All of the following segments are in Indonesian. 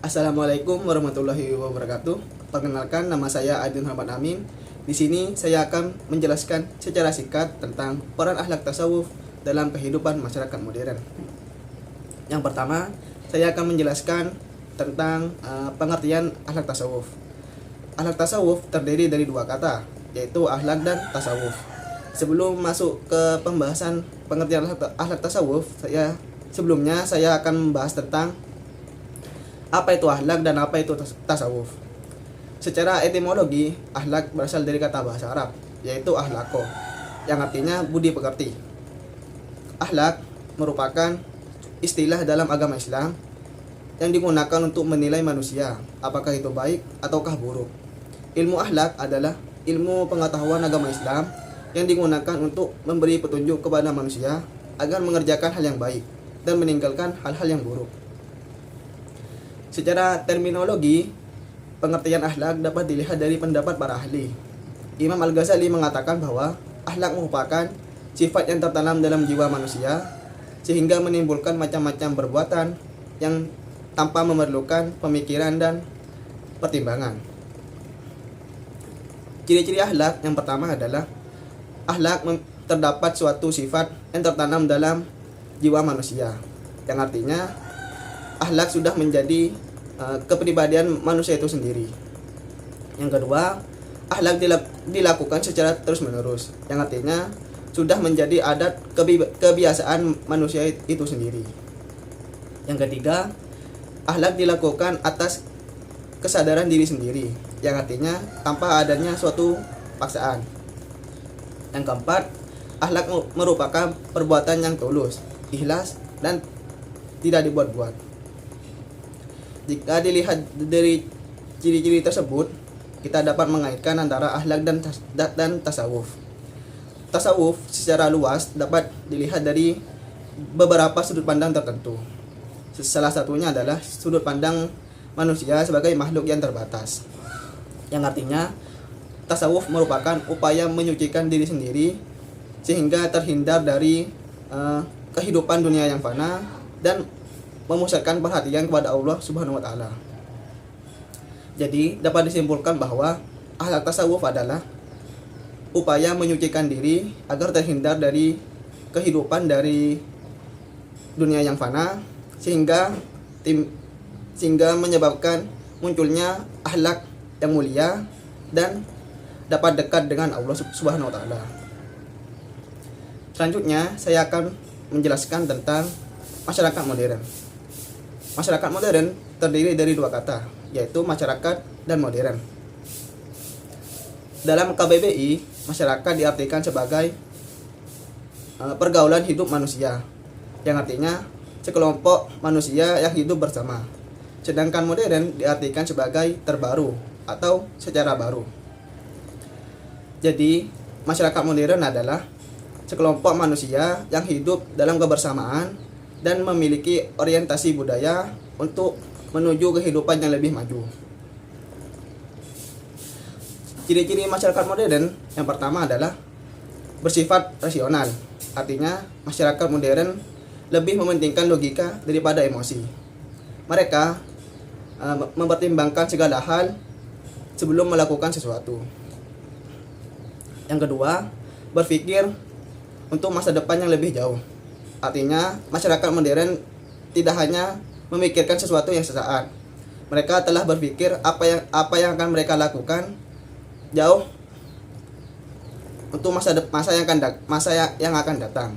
Assalamualaikum warahmatullahi wabarakatuh. Perkenalkan, nama saya Aidin Muhammad Amin. Di sini saya akan menjelaskan secara singkat tentang peran akhlak tasawuf dalam kehidupan masyarakat modern. Yang pertama, saya akan menjelaskan tentang pengertian akhlak tasawuf. Akhlak tasawuf terdiri dari dua kata, yaitu akhlak dan tasawuf. Sebelum masuk ke pembahasan pengertian akhlak tasawuf, sebelumnya saya akan membahas tentang apa itu akhlak dan apa itu tasawuf. Secara etimologi, akhlak berasal dari kata bahasa Arab, yaitu akhlako, yang artinya budi pekerti. Akhlak merupakan istilah dalam agama Islam yang digunakan untuk menilai manusia, apakah itu baik ataukah buruk. Ilmu akhlak adalah ilmu pengetahuan agama Islam yang digunakan untuk memberi petunjuk kepada manusia agar mengerjakan hal yang baik dan meninggalkan hal-hal yang buruk. Secara terminologi, pengertian akhlak dapat dilihat dari pendapat para ahli. Imam Al-Ghazali mengatakan bahwa akhlak merupakan sifat yang tertanam dalam jiwa manusia sehingga menimbulkan macam-macam perbuatan yang tanpa memerlukan pemikiran dan pertimbangan. Ciri-ciri akhlak yang pertama adalah akhlak terdapat suatu sifat yang tertanam dalam jiwa manusia, yang artinya akhlak sudah menjadi kepribadian manusia itu sendiri. Yang kedua, akhlak dilakukan secara terus-menerus, yang artinya sudah menjadi adat kebiasaan manusia itu sendiri. Yang ketiga, akhlak dilakukan atas kesadaran diri sendiri, yang artinya tanpa adanya suatu paksaan. Yang keempat, akhlak merupakan perbuatan yang tulus, ikhlas, dan tidak dibuat-buat. Jika dilihat dari ciri-ciri tersebut, kita dapat mengaitkan antara akhlak dan tasawuf. Tasawuf secara luas dapat dilihat dari beberapa sudut pandang tertentu. Salah satunya adalah sudut pandang manusia sebagai makhluk yang terbatas, yang artinya tasawuf merupakan upaya menyucikan diri sendiri sehingga terhindar dari kehidupan dunia yang fana dan memusatkan perhatian kepada Allah Subhanahu wa taala. Jadi, dapat disimpulkan bahwa akhlak tasawuf adalah upaya menyucikan diri agar terhindar dari kehidupan dari dunia yang fana sehingga menyebabkan munculnya akhlak yang mulia dan dapat dekat dengan Allah Subhanahu wa taala. Selanjutnya, saya akan menjelaskan tentang masyarakat modern. Masyarakat modern terdiri dari dua kata, yaitu masyarakat dan modern. Dalam KBBI, masyarakat diartikan sebagai pergaulan hidup manusia, yang artinya sekelompok manusia yang hidup bersama. Sedangkan modern diartikan sebagai terbaru atau secara baru. Jadi, masyarakat modern adalah sekelompok manusia yang hidup dalam kebersamaan dan memiliki orientasi budaya untuk menuju kehidupan yang lebih maju. Ciri-ciri masyarakat modern yang pertama adalah bersifat rasional. Artinya, masyarakat modern lebih mementingkan logika daripada emosi. Mereka mempertimbangkan segala hal sebelum melakukan sesuatu. Yang kedua, berpikir untuk masa depan yang lebih jauh. Artinya, masyarakat modern tidak hanya memikirkan sesuatu yang sesaat. Mereka telah berpikir apa yang akan mereka lakukan jauh untuk masa yang akan datang.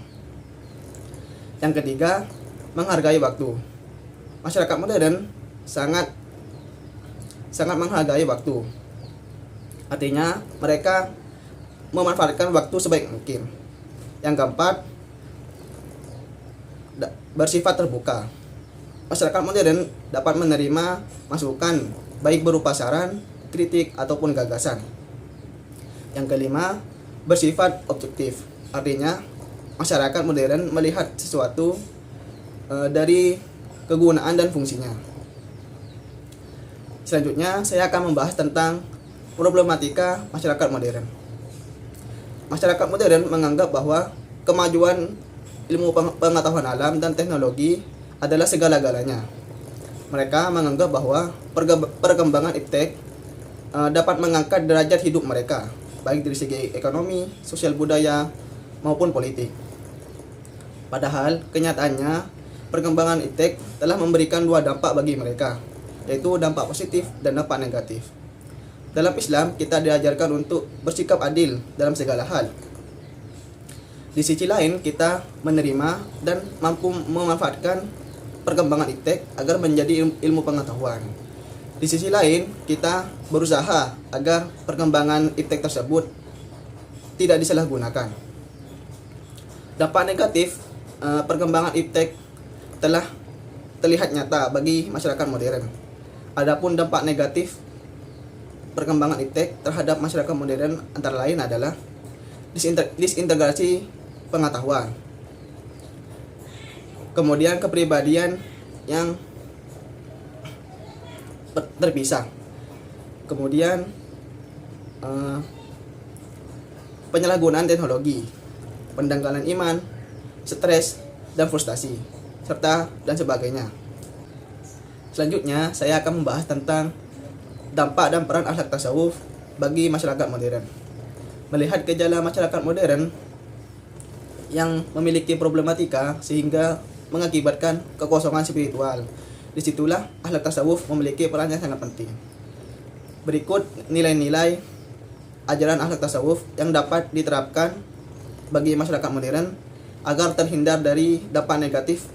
Yang ketiga, menghargai waktu. Masyarakat modern sangat menghargai waktu. Artinya, mereka memanfaatkan waktu sebaik mungkin. Yang keempat, bersifat terbuka. Masyarakat modern dapat menerima masukan baik berupa saran, kritik, ataupun gagasan. Yang kelima, bersifat objektif. Artinya, masyarakat modern melihat sesuatu dari kegunaan dan fungsinya. Selanjutnya, saya akan membahas tentang problematika masyarakat modern. Masyarakat modern menganggap bahwa kemajuan ilmu pengetahuan alam dan teknologi adalah segala-galanya. Mereka menganggap bahwa perkembangan iptek dapat mengangkat derajat hidup mereka, baik dari segi ekonomi, sosial budaya, maupun politik. Padahal kenyataannya perkembangan iptek telah memberikan dua dampak bagi mereka, yaitu dampak positif dan dampak negatif. Dalam Islam, kita diajarkan untuk bersikap adil dalam segala hal. Di sisi lain, kita menerima dan mampu memanfaatkan perkembangan iptek agar menjadi ilmu pengetahuan. Di sisi lain, kita berusaha agar perkembangan iptek tersebut tidak disalahgunakan. Dampak negatif perkembangan iptek telah terlihat nyata bagi masyarakat modern. Adapun dampak negatif perkembangan iptek terhadap masyarakat modern antara lain adalah disintegrasi pengetahuan, kemudian kepribadian yang terpisah, kemudian penyalahgunaan teknologi, pendangkalan iman, stres dan frustasi, serta dan sebagainya. Selanjutnya, saya akan membahas tentang dampak dan peran akhlak tasawuf bagi masyarakat modern. Melihat gejala masyarakat modern yang memiliki problematika sehingga mengakibatkan kekosongan spiritual, disitulah akhlak tasawuf memiliki peran yang sangat penting. Berikut nilai-nilai ajaran akhlak tasawuf yang dapat diterapkan bagi masyarakat modern agar terhindar dari dampak negatif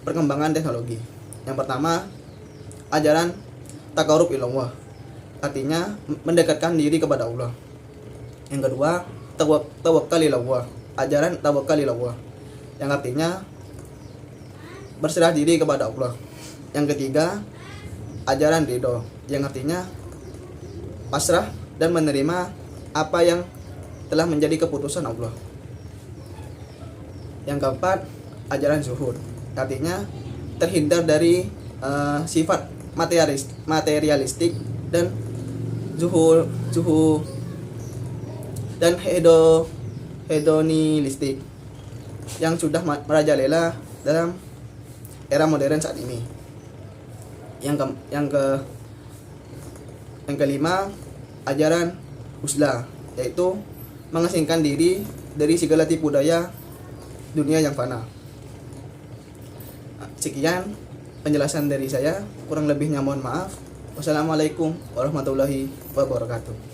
perkembangan teknologi. Yang pertama, ajaran taqarrub ilallah, artinya mendekatkan diri kepada Allah. Yang kedua, tawakkal ilallah, ajaran tawakkal ilallah, yang artinya berserah diri kepada Allah. Yang ketiga, ajaran ridho, yang artinya pasrah dan menerima apa yang telah menjadi keputusan Allah. Yang keempat, ajaran zuhud, artinya terhindar dari sifat materialistik dan zuhud dan hedonilistik yang sudah merajalela dalam era modern saat ini. Yang kelima, ajaran husla, yaitu mengasingkan diri dari segala tipu daya dunia yang fana. Sekian penjelasan dari saya, kurang lebihnya mohon maaf. Wassalamualaikum warahmatullahi wabarakatuh.